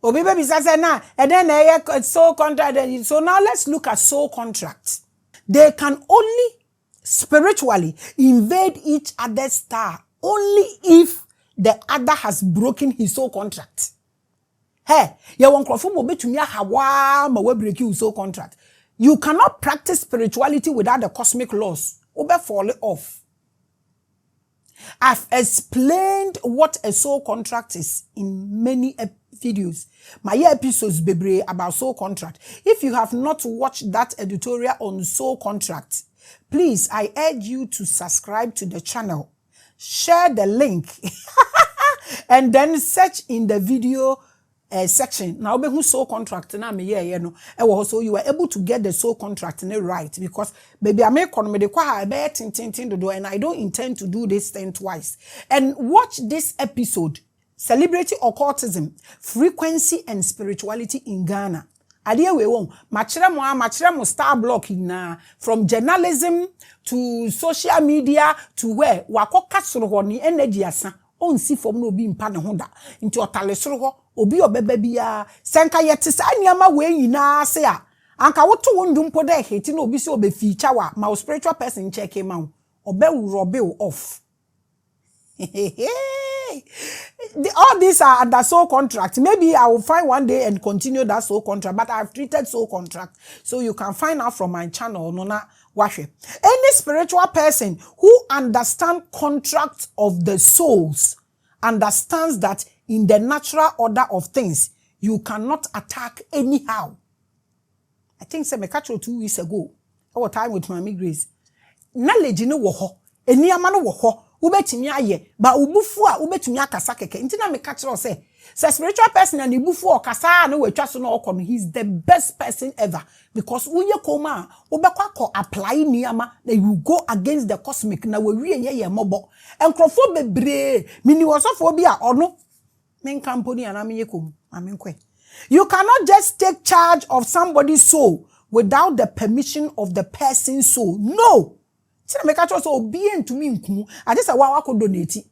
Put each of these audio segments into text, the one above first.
Obi baby say na and then soul contract. So now let's look at soul contract. They can only spiritually invade each other's star only if the other has broken his soul contract. Hey, you won't betumi hawa ma we break your soul contract. You cannot practice spirituality without the cosmic laws. Obe fall off. I've explained what a soul contract is in many videos. My episodes bebre about soul contract. If you have not watched that editorial on soul contract, please, I urge you to subscribe to the channel. Share the link and then search in the video section. Now, who soul contract na me yeah no. So you were able to get the soul contract right because baby I make economy kwa do and I don't intend to do this thing twice. And watch this episode, Celebrity Occultism, Frequency and Spirituality in Ghana. Adie we won machire mo star block na from journalism to social media to where wakoka soro ho ni energy asa onsi fom na obi mpa ne ho da nti otale soro ho obi obeba bia senka yete sa niama we nyina ase a anka woto wondum po da heti na obi se obe feature wa ma spiritual person check him out obe robe off. All these are under soul contract. Maybe I will find one day and continue that soul contract, but I've treated soul contract, so you can find out from my channel. Nona Washe. Any spiritual person who understands contract of the souls understands that in the natural order of things, you cannot attack anyhow. I think say me catch 2 weeks ago. Our time with Maame Grace. Knowledge no wo ho, eniama no wo ho. Ubetimi aye ba ubufu a ubetimi akasa keke nti na me ka kire say spiritual person and ubufu okasa na watwa so na okono, he's the best person ever because uye koma ubekwa ko apply niama na you go against the cosmic na we wie ye mobo enkrofo bebre mini wosofo bi a ono men company ana me yekom amenkwe. You cannot just take charge of somebody's soul without the permission of the person's soul. No. Tina make a choice obi entumi nku ade se wa ko donate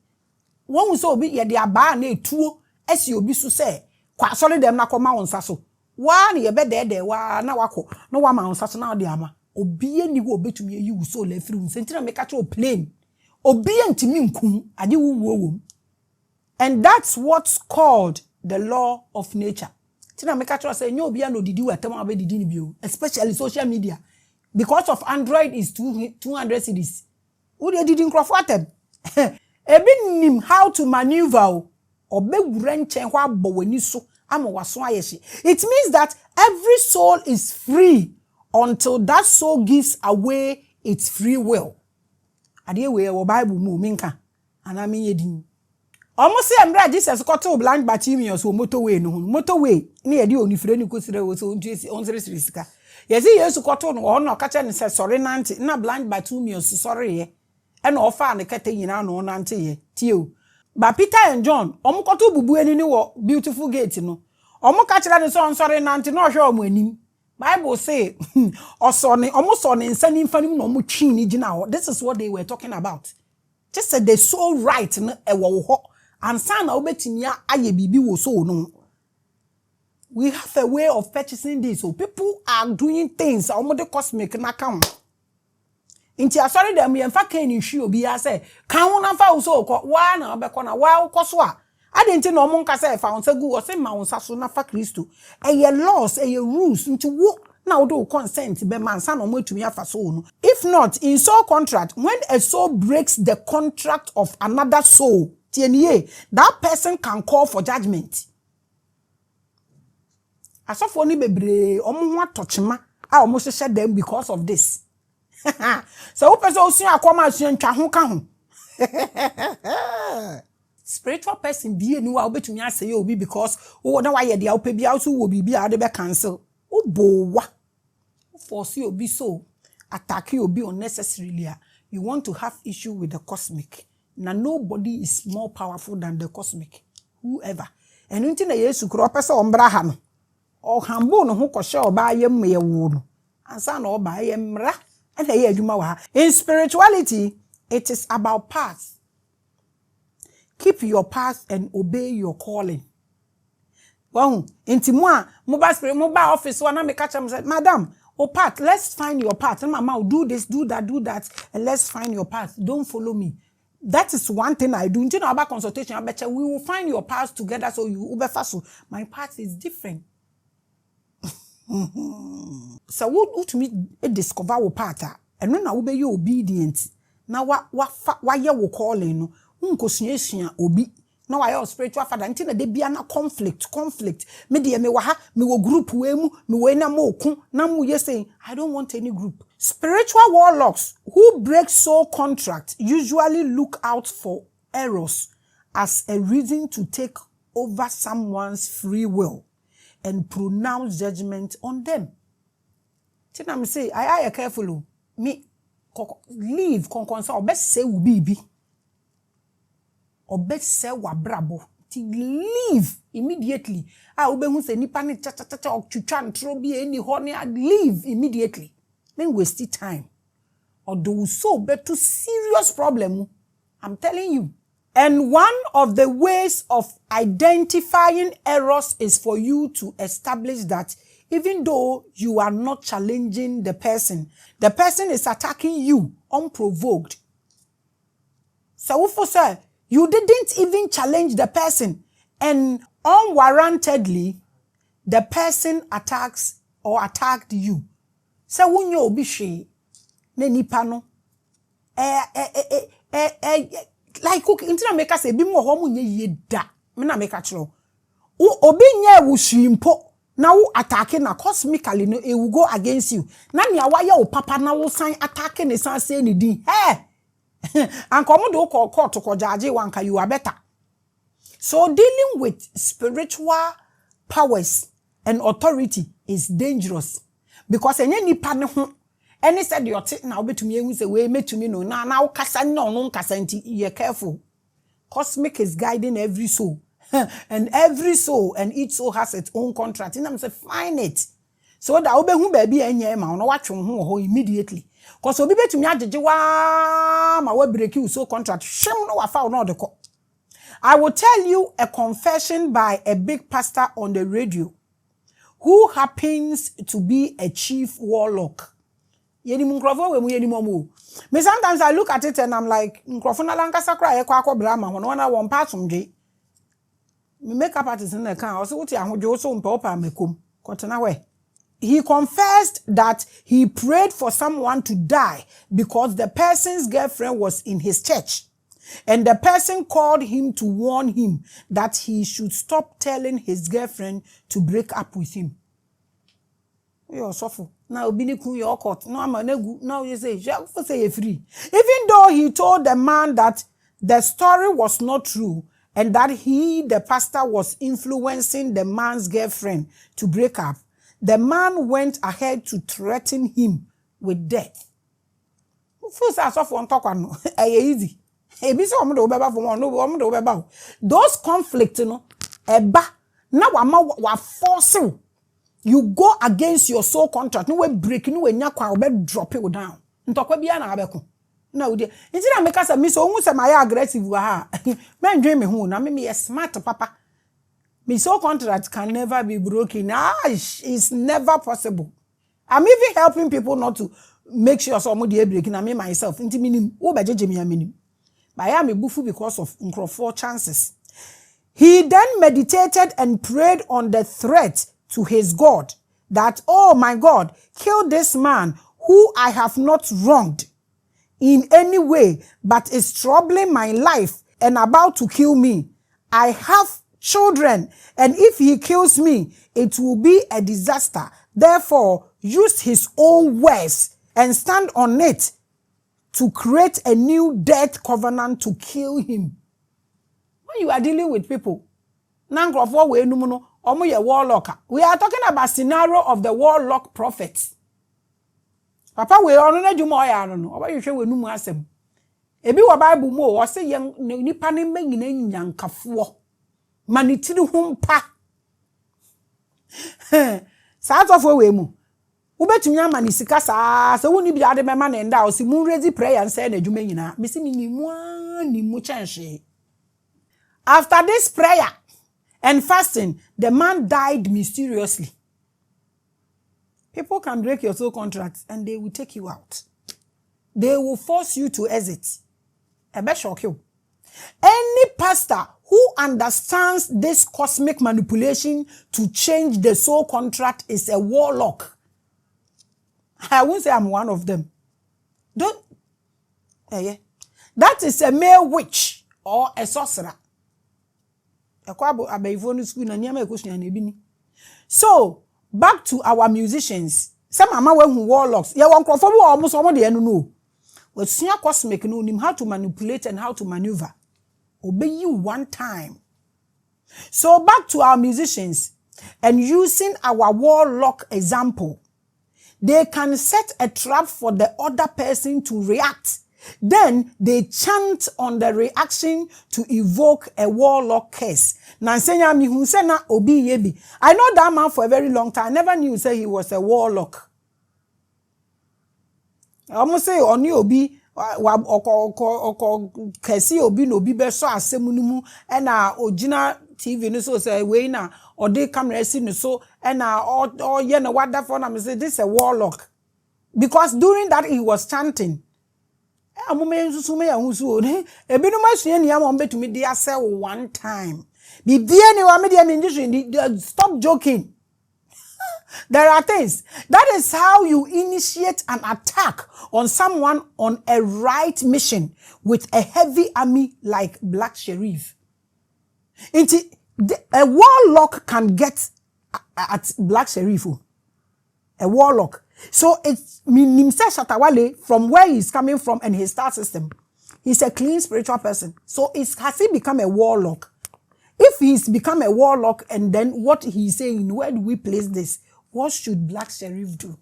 won so obi ye de aba na etuo esi obi so se kwa sole dem na koma won saso wa na ye be de wa na wako no wa ma won saso na de ama obi eni wo obetumi yi wo so la firi won tina make a choice plain obi entumi nku ade wo. And that's what's called the law of nature. Tina make a choice say nyo obi an odidi wetam abedidi ni bio, especially social media. Because of Android is 200 cedis. Who they didn't craft them? Nim how to maneuver or be wrenchen wa boweniso ama waswayeshi. It means that every soul is free until that soul gives away its free will. Adie we wo Bible mu minka anami yedin. Almost say emra Jesus got to blind Bartimaeus wo motorway no motorway na ye di onifire ni kosire wo so onzere sika. Yes, yesu koto no ono kacha ne se sorry nante na blind Bartimaeus sorry ye e na ofa ne kete nyina no nante ye tio ba Peter and John omo koto bubu ani ni wo beautiful gate no omo kacha ne so sorry nante no hwe omo anim Bible say osone omo so ne nsani mfanim no omo twi ni gina ho. This is what they were talking about. Just said the soul right no e wo ho ansa na obetimi aye bibi wo so no. We have a way of purchasing this. So people are doing things. Almost cosmic na count. Inti asori dem ye mfa kan ni hwi obi ya say kan ho na fa so ko wa na obekọ na wa ukoso a adenti na omo nka say fa onsa gu o say ma onsa so na fa Kristo. Eye laws, eye rules nti wo na wo do consent be mansa na omo atumi afa so no. If not, in soul contract, when a soul breaks the contract of another soul, tienie, that person can call for judgment. Asofo ni bebre omo ho atochema a omo hye dem because of this. So who person osun akoma asun ntwa ho ka ho. Spiritual person be enu a obetumi aseye obi because wo na wa ye de a opebia so wo bibia de be cancel. Obowa. Force obi so attack obi unnecessarily. You want to have issue with the cosmic. Na nobody is more powerful than the cosmic. Whoever. And unti na Yesu kro pese ombra ha no. O hambo no ho koshe oba yem ye wo no ansa na oba yemra na ye adwuma wa. In spirituality, it is about path. Keep your path and obey your calling. Wahu, inti muba spirit, muba office, wana me catch him said, Madam, oh part, let's find your part. And mama will do this, do that, and let's find your part. Don't follow me. That is one thing I do. You know about consultation, I bet you we will find your parts together so you ube fasu. My part is different. So what to me discover what part and when I will be obedient. Now what you will call in no obi. Now I have spiritual father until the be an conflict. Me de me waha me wo group we mu me we na mo ku na mu ye saying I don't want any group. Spiritual warlocks who break soul contract usually look out for errors as a reason to take over someone's free will and pronounce judgment on them. Tina me say I careful me leave konkonsa obese say ubibi. Obet se wabrabo ti leave immediately. Ube hu se nipa ni cha okchucha ntro bi eni ho ni leave immediately. Then waste time. Or do so better serious problem. I'm telling you. And one of the ways of identifying errors is for you to establish that even though you are not challenging the person is attacking you unprovoked. So for say you didn't even challenge the person, and unwarrantedly, the person attacks or attacked you. So when you be she, ne nipa no, like cook intina make us say be more homo ye da. Me na make a chlo. Obi nye wu shimpo na wu attacking na cosmically no e will go against you. Na ni awaye o papa na wu sign attacking ne san say ni din. Hey. And come do call court to judge wanka you are better. So dealing with spiritual powers and authority is dangerous because any partner any said your tit now be to me who say we me to me no now kasa no kasa nti you careful. Cosmic is guiding every soul and every soul and each soul has its own contract. And I'm say find it so that obe hu baby enye ma no watch ho immediately. Cause obi betumi ajeje wa ma we break you so contract shim no wa fa no de ko. I will tell you a confession by a big pastor on the radio who happens to be a chief warlock. Yeni munkrofo we mu yeni momo. Me sometimes I look at it and I'm like nkrofo na lankasa kra ye kwa akobra ma hono na won pa somdwe. Me makeup artist na kan o so wuti ahodwo so mpa opa mekom. Kotena we. He confessed that he prayed for someone to die because the person's girlfriend was in his church. And the person called him to warn him that he should stop telling his girlfriend to break up with him. You're so now bini ku your court. No amanegu. Now you say you're free. Even though he told the man that the story was not true and that he, the pastor, was influencing the man's girlfriend to break up, the man went ahead to threaten him with death. First, I saw for talk no, easy. Those conflicts, you know, now wa forcing you go against your soul contract. No way break, no way nyakwa obe drop it down. Ntokwa bia na abeko. Na udi. Inti na make us me so who say my aggressive wa ha. Men dream me hu na me smart papa. My soul contract can never be broken. It's never possible. I'm even helping people not to make sure somebody breaking. I mean myself. Inti minim. Obejeje mi minim. But I am a bufu because of four chances. He then meditated and prayed on the threat to his God that, oh my God, kill this man who I have not wronged in any way, but is troubling my life and about to kill me. I have children, and if he kills me, it will be a disaster. Therefore, use his own words and stand on it to create a new death covenant to kill him. When you are dealing with people, we are talking about scenario of the warlock prophets. Papa, we are not doing more. I don't know. What you say we no more asem. Ebi wa Bible mo o say yen nipa ne manyina nyankafo. Manitiri ho mpa. Sa atofo we mu. Wo betumi amani sika saa se woni bi ade mema ne nda o si mu ready prayer and say na dwuma nyina. Me si ni mu chenhwe. After this prayer and fasting, the man died mysteriously. People can break your soul contracts and they will take you out. They will force you to exit. I bet shock you. Any pastor who understands this cosmic manipulation to change the soul contract is a warlock. I won't say I'm one of them. Don't. Yeah. That is a male witch or a sorcerer. So, back to our musicians. Some mama who warlocks. Yeah, one crop almost almost the know. But senior cosmic know him how to manipulate and how to maneuver. Obey you one time. So back to our musicians and using our warlock example. They can set a trap for the other person to react. Then they chant on the reaction to evoke a warlock curse. I know that man for a very long time. I never knew say he was a warlock. I almost say on you obi kesi obi no bi be so asemu numu e na ogina TV no so say we na or dey camera see no so e na or ye na wada for na me say this is a warlock because during that he was chanting amome nsusu me ya husu o ebi no masua ni am betumi dey ase one time bibia ni wa me dey industry stop joking. There are things. That is how you initiate an attack on someone on a right mission with a heavy army like Black Sheriff. A warlock can get at Black Sheriff. A warlock. So it's Nimse Shatawale from where he's coming from and his star system. He's a clean spiritual person. So has he become a warlock? If he's become a warlock and then what he's saying, where do we place this? What should Black Sheriff do?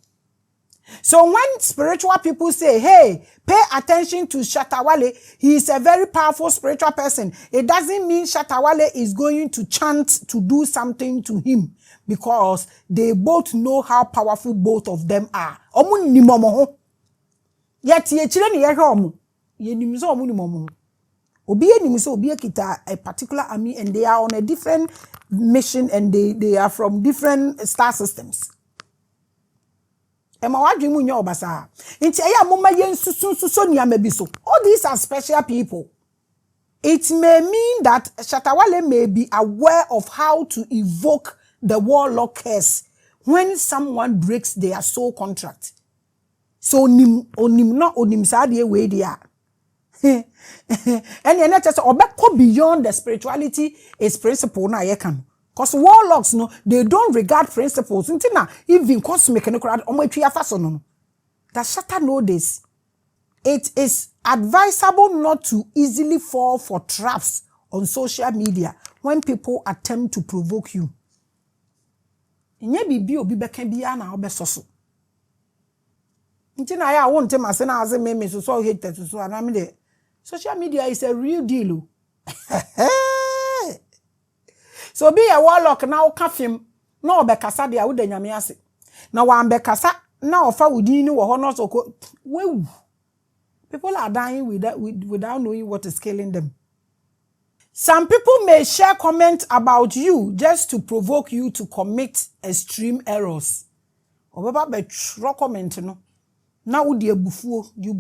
So when spiritual people say, hey, pay attention to Shatawale, he is a very powerful spiritual person. It doesn't mean Shatawale is going to chant to do something to him because they both know how powerful both of them are. Yet ye chile ni yehomu. Ye nimso omu ni momo. Obiye nimso obiye kita a particular army and they are on a different mission and they are from different star systems. All these are special people. It may mean that Shatawale may be aware of how to evoke the warlock curse when someone breaks their soul contract. So onim sadie way dia. And you know just obeko beyond the spirituality is principle na ye can. Cause warlocks no they don't regard principles. Intina even cosmic no crowd omwetwi afaso no. That shatter know this. It is advisable not to easily fall for traps on social media when people attempt to provoke you. Inye bibi obi beka bia na obesoso. Intina ya won't tell myself as a meme so hate that so and I'm there. Social media is a real deal. So be a warlock now kafim no be kasa dia wo da nyame ase. Na wan be kasa na ofa wudi ni wo ho no so ko wewu. People are dying without knowing what is killing them. Some people may share comments about you just to provoke you to commit extreme errors. Obeba be tro comment no. Na wo de abufuo you